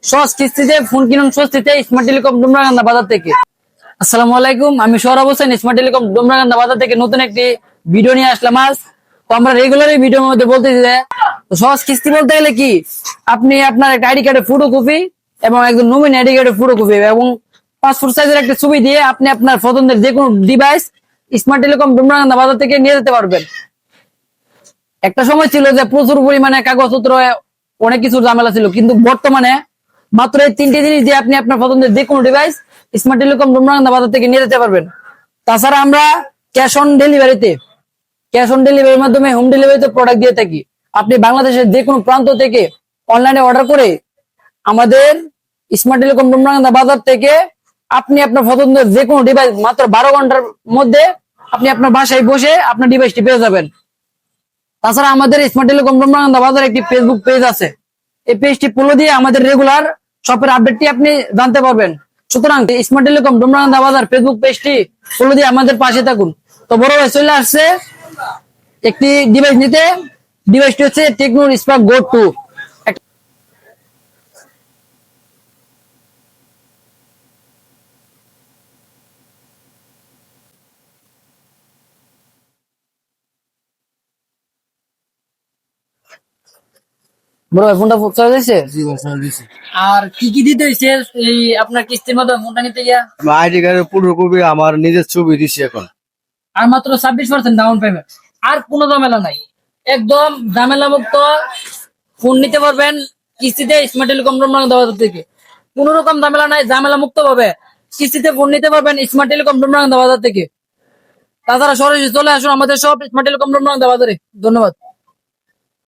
সহজ কিস্তিতে ফোন কিনুন স্বস্তিতে স্মার্ট টেলিকম ডুমরাকান্দা বাজার থেকে। আসসালামু আলাইকুম, আমি সৌরভ হোসেন, স্মার্ট টেলিকম ডুমরাকান্দা বাজার থেকে নতুন একটি ভিডিও নিয়ে আসলাম আজ। তো আমরা রেগুলার এই ভিডিওর মধ্যে বলতেছি যে সহজ কিস্তি বলতে গেলে কি, আপনি আপনার একটা আইডি কার্ডের ফটোকপি এবং একজন নমিনি আইডি কার্ডের ফটোকপি এবং পাসপোর্ট সাইজের একটা ছবি দিয়ে আপনি আপনার পছন্দের যে কোনো ডিভাইস স্মার্ট টেলিকম ডুমরাকান্দা বাজার থেকে নিয়ে যেতে পারবেন। একটা সময় ছিল যে প্রচুর পরিমাণে কাগজপত্র অনেক কিছু ঝামেলা ছিল, কিন্তু বর্তমানে মাত্র এই 3টি জিনিস দিয়ে আপনি আপনার পছন্দের যে কোনো ডিভাইস স্মার্ট টেলিকম ডুমরাকান্দা বাজার থেকে নিয়ে যেতে পারবেন। তাছাড়া আমরা ক্যাশ অন ডেলিভারির মাধ্যমে হোম ডেলিভারিতে প্রোডাক্ট দিয়ে থাকি। আপনি বাংলাদেশের যে কোনো প্রান্ত থেকে অনলাইনে অর্ডার করে আমাদের স্মার্ট টেলিকম ডুমরাকান্দা বাজার থেকে আপনি আপনার পছন্দের যে কোনো ডিভাইস মাত্র 12 ঘন্টার মধ্যে আপনি আপনার বাসায় বসে আপনার ডিভাইসটি পেয়ে যাবেন। তাছাড়া আমাদের স্মার্ট টেলিকম ডুমরাকান্দা বাজার একটি ফেসবুক পেজ আছে। এই পেজটি ফলো দিয়ে আমাদের রেগুলার শপের আপডেটটি আপনি জানতে পারবেন। সুতরাং স্মার্ট টেলিকম ডুমরাকান্দা বাজার ফেসবুক পেজটি ফলো দিয়ে আমাদের পাশে থাকুন। তো বড় ভাই চলে আসছে একটি ডিভাইস নিতে। ডিভাইসটি হচ্ছে টেকনো স্পার্ক গো 2। বড় ভাই ফোনটা চলে যাচ্ছে। জি ভাই স্যার দিছি। আর কি কি দিতে হয়েছে এই আপনার কিস্তির মাধ্যমে ফোনটা নিতে গিয়া? আইডি কার্ডের পুরো কপি আমার নিজের ছবি দিছি এখন। আর মাত্র 26% ডাউন পেমেন্ট, আর কোনো ঝামেলা নাই, একদম ঝামেলা মুক্ত ফোন নিতে পারবেন কিস্তিতে স্মার্ট টেলিকম ডুমরাকান্দা বাজার থেকে। কোনো রকম ঝামেলা নাই, ঝামেলা মুক্ত ভাবে কিস্তিতে ফোন নিতে পারবেন স্মার্ট টেলিকম ডুমরাকান্দা বাজার থেকে। তাছাড়া সরাসরি চলে আসুন আমাদের সব স্মার্ট টেলিকম ডুমরাকান্দা বাজারে। ধন্যবাদ।